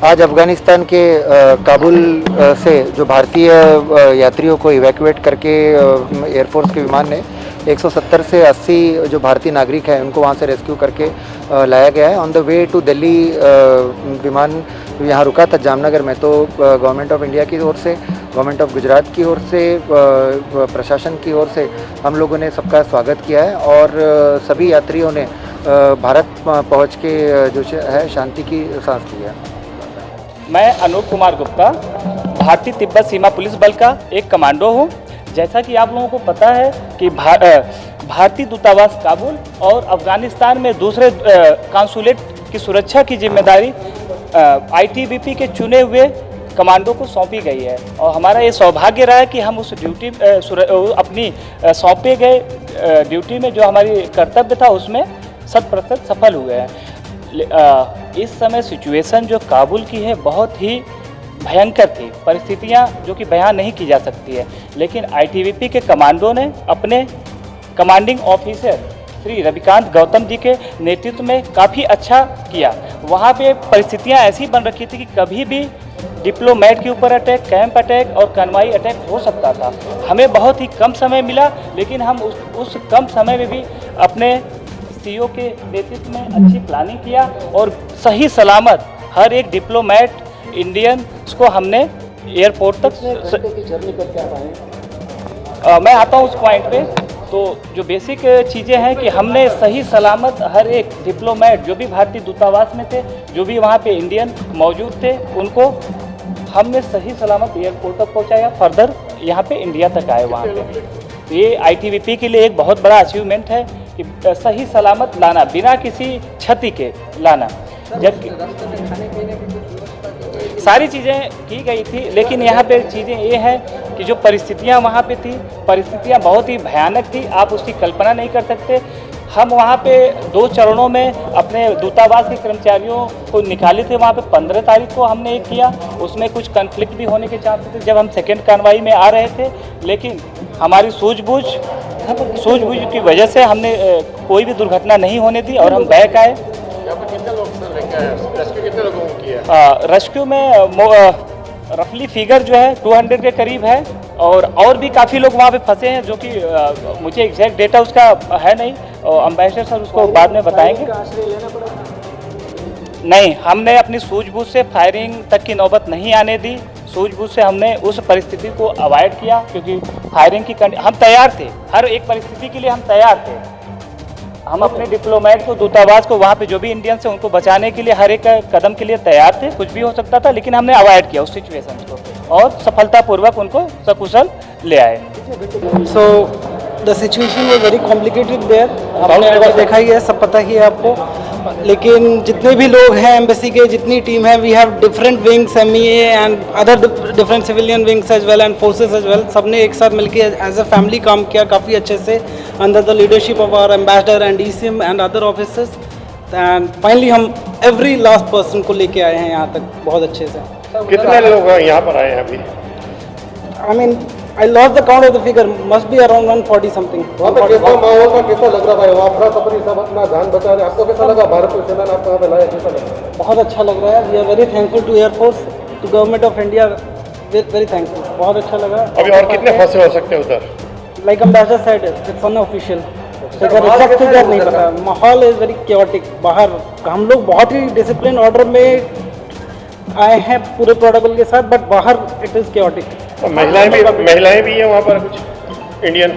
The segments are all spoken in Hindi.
आज अफ़गानिस्तान के काबुल से जो भारतीय यात्रियों को इवैक्यूएट करके एयरफोर्स के विमान ने 170 से 80 जो भारतीय नागरिक हैं उनको वहाँ से रेस्क्यू करके लाया गया है। On the way to Delhi विमान यहाँ रुका था जामनगर में। तो गवर्नमेंट ऑफ इंडिया की ओर से, गवर्नमेंट ऑफ गुजरात की ओर से, प्रशासन की ओर से हम लोगों ने सबका स्वागत किया है और सभी यात्रियों ने भारत पहुँच के जो है शांति की सांस ली है। मैं अनूप कुमार गुप्ता, भारतीय तिब्बत सीमा पुलिस बल का एक कमांडो हूँ। जैसा कि आप लोगों को पता है कि भारतीय दूतावास काबुल और अफ़गानिस्तान में दूसरे कांसुलेट की सुरक्षा की जिम्मेदारी आईटीबीपी के चुने हुए कमांडो को सौंपी गई है और हमारा ये सौभाग्य रहा है कि हम उस ड्यूटी अपनी सौंपे गए ड्यूटी में जो हमारी कर्तव्य था उसमें 100% सफल हुए हैं। इस समय सिचुएशन जो काबुल की है बहुत ही भयंकर थी, परिस्थितियां जो कि बयान नहीं की जा सकती है, लेकिन आईटीबीपी के कमांडो ने अपने कमांडिंग ऑफिसर श्री रविकांत गौतम जी के नेतृत्व में काफ़ी अच्छा किया। वहाँ पे परिस्थितियां ऐसी बन रखी थी कि कभी भी डिप्लोमेट के ऊपर अटैक, कैंप अटैक और कन्वाई अटैक हो सकता था। हमें बहुत ही कम समय मिला, लेकिन हम उस कम समय में भी अपने सीओ के नेतृत्व में अच्छी प्लानिंग किया और सही सलामत हर एक डिप्लोमेट इंडियन को हमने एयरपोर्ट तक जर्नी करके आ पाए। मैं आता हूँ उस पॉइंट पे। तो जो बेसिक चीज़ें हैं कि हमने सही सलामत हर एक डिप्लोमेट जो भी भारतीय दूतावास में थे, जो भी वहाँ पे इंडियन मौजूद थे, उनको हमने सही सलामत एयरपोर्ट तक पहुँचाया। फर्दर यहाँ पे इंडिया तक आए वहाँ पे। तो ये आईटीबीपी के लिए एक बहुत बड़ा अचीवमेंट है कि सही सलामत लाना, बिना किसी क्षति के लाना। जबकि सारी चीज़ें की गई थी, लेकिन यहाँ पे चीज़ें ये हैं कि जो परिस्थितियाँ वहाँ पे थी, परिस्थितियाँ बहुत ही भयानक थी, आप उसकी कल्पना नहीं कर सकते। हम वहाँ पे 2 चरणों में अपने दूतावास के कर्मचारियों को निकाले थे। वहाँ पे 15 तारीख को हमने एक किया, उसमें कुछ कन्फ्लिक्ट भी होने के चांसेस थे जब हम सेकेंड कार्रवाई में आ रहे थे, लेकिन हमारी सूझबूझ की वजह से हमने कोई भी दुर्घटना नहीं होने दी और हम बैक आए। रेस्क्यू में रफली फिगर जो है 200 के करीब है और भी काफ़ी लोग वहाँ पे फंसे हैं, जो कि मुझे एग्जैक्ट डेटा उसका है नहीं, अम्बेसडर सर उसको बाद में बताएंगे। नहीं, हमने अपनी सूझबूझ से फायरिंग तक की नौबत नहीं आने दी। सूझबूझ से हमने उस परिस्थिति को अवॉइड किया, क्योंकि फायरिंग की हम तैयार थे, हर एक परिस्थिति के लिए हम तैयार थे। हम अपने डिप्लोमेट को, दूतावास को, वहाँ पे जो भी इंडियंस हैं उनको बचाने के लिए हर एक कदम के लिए तैयार थे। कुछ भी हो सकता था, लेकिन हमने अवॉइड किया उस सिचुएशन को और सफलतापूर्वक उनको सकुशल ले आए। So the situation was very complicated there. आपने अगर देखा ही है, सब पता ही है आपको। लेकिन जितने भी लोग हैं एम्बेसी के, जितनी टीम है, we have different wings, MEA and other different civilian wings as well and forces as well. सबने एक साथ मिलकर एज अ फैमिली काम किया काफ़ी अच्छे से under the leadership of our ambassador and ECM and other officers. And finally हम एवरी लास्ट पर्सन को लेके आए हैं यहाँ तक बहुत अच्छे से। कितने लोग यहाँ पर आए हैं अभी? I mean I lost the count of the figure, must be around 140 something. वहाँ पे कैसा माहौल था, कैसा लग रहा है? वहाँ सफरी सब अपना जान बचा रहे, आपको कैसा लगा? भारतीय सेना ने आपको यहाँ पे लाया, कैसा लगा? बहुत अच्छा लग रहा है। We are very thankful to Air Force, to Government of India, very thankful. बहुत अच्छा लगा। अभी और कितने फंसे हो सकते हैं उधर? Like Ambassador said, it's unofficial. Exact figure नहीं पता। माहौल इज वेरी chaotic। बाहर हम लोग बहुत ही डिसिप्लिन ऑर्डर में आए हैं पूरे प्रोटोकॉल के साथ, बट बाहर इट इज chaotic। महिलाएं भी हैं वहाँ पर कुछ Indian?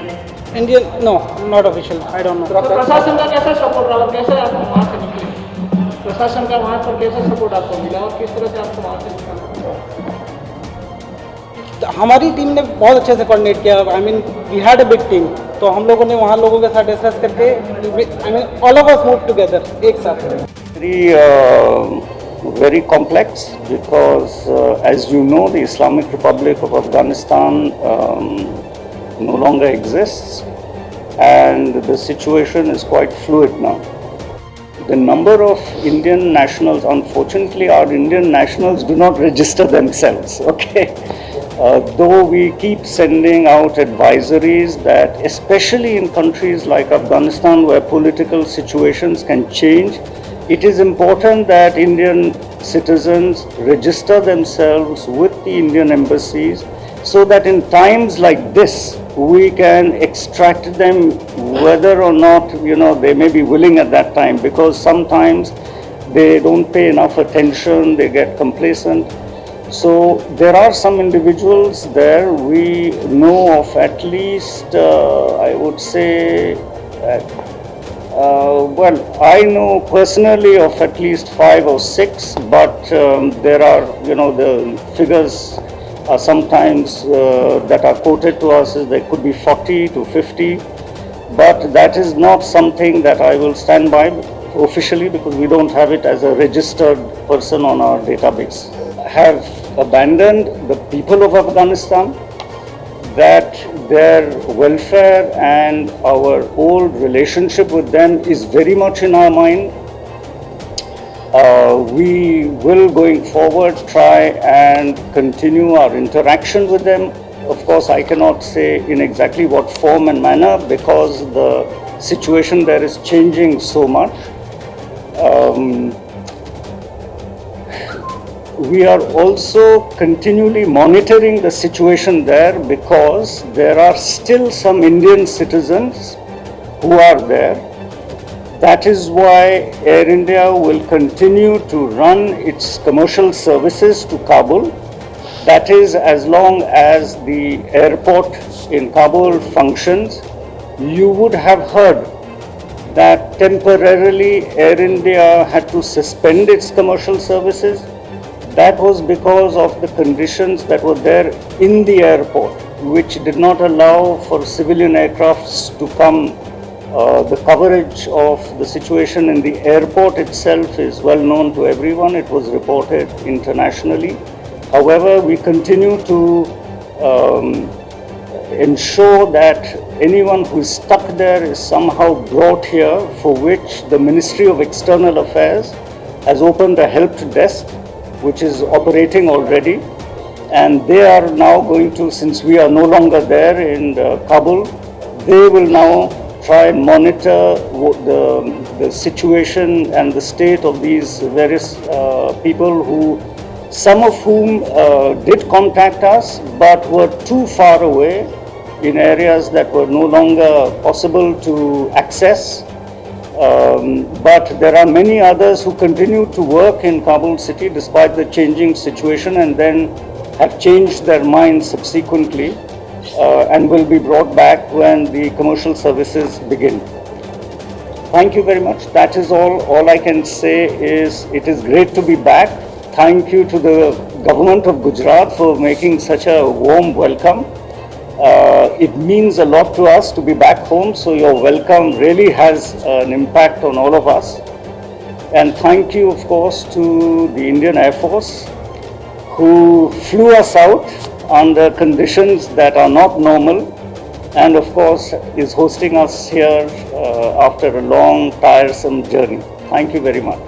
No, not official, I don't know. प्रशासन का कैसा सपोर्ट रहा, कैसे आप वहाँ से निकले? प्रशासन का वहाँ पर कैसा सपोर्ट आपको मिला और किस तरह से आपको वहाँ से निकाला? हमारी टीम ने बहुत अच्छे से कोऑर्डिनेट किया। I mean we had a big team, तो हम लोगों ने वहाँ लोगों के साथ डिस्कस करके, I mean all of us move together एक साथ। Very complex because as you know, the Islamic Republic of Afghanistan no longer exists and the situation is quite fluid now. The number of Indian nationals, unfortunately our Indian nationals do not register themselves, okay? Though we keep sending out advisories that especially in countries like Afghanistan where political situations can change it is important that Indian citizens register themselves with the Indian embassies so that in times like this, we can extract them whether or not, they may be willing at that time, because sometimes they don't pay enough attention, they get complacent. So there are some individuals there, we know of at least, I would say, I know personally of at least 5 or 6, but there are, the figures are sometimes that are quoted to us is there could be 40 to 50, but that is not something that I will stand by officially because we don't have it as a registered person on our database. Have abandoned the people of Afghanistan, that their welfare and our old relationship with them is very much in our mind. We will going forward try and continue our interaction with them. Of course, I cannot say in exactly what form and manner because the situation there is changing so much. We are also continually monitoring the situation there because there are still some Indian citizens who are there. That is why Air India will continue to run its commercial services to Kabul. That is as long as the airport in Kabul functions. You would have heard that temporarily Air India had to suspend its commercial services. That was because of the conditions that were there in the airport, which did not allow for civilian aircrafts to come. The coverage of the situation in the airport itself is well known to everyone. It was reported internationally. However, we continue to ensure that anyone who is stuck there is somehow brought here, for which the Ministry of External Affairs has opened a help desk which is operating already, and they are now going to, since we are no longer there in Kabul, they will now try and monitor the situation and the state of these various people who, some of whom did contact us but were too far away in areas that were no longer possible to access. But there are many others who continue to work in Kabul city despite the changing situation and then have changed their minds subsequently and will be brought back when the commercial services begin. Thank you very much. That is all. All I can say is it is great to be back. Thank you to the government of Gujarat for making such a warm welcome. It means a lot to us to be back home, so your welcome really has an impact on all of us. And thank you, of course, to the Indian Air Force who flew us out under conditions that are not normal and, of course, is hosting us here after a long, tiresome journey. Thank you very much.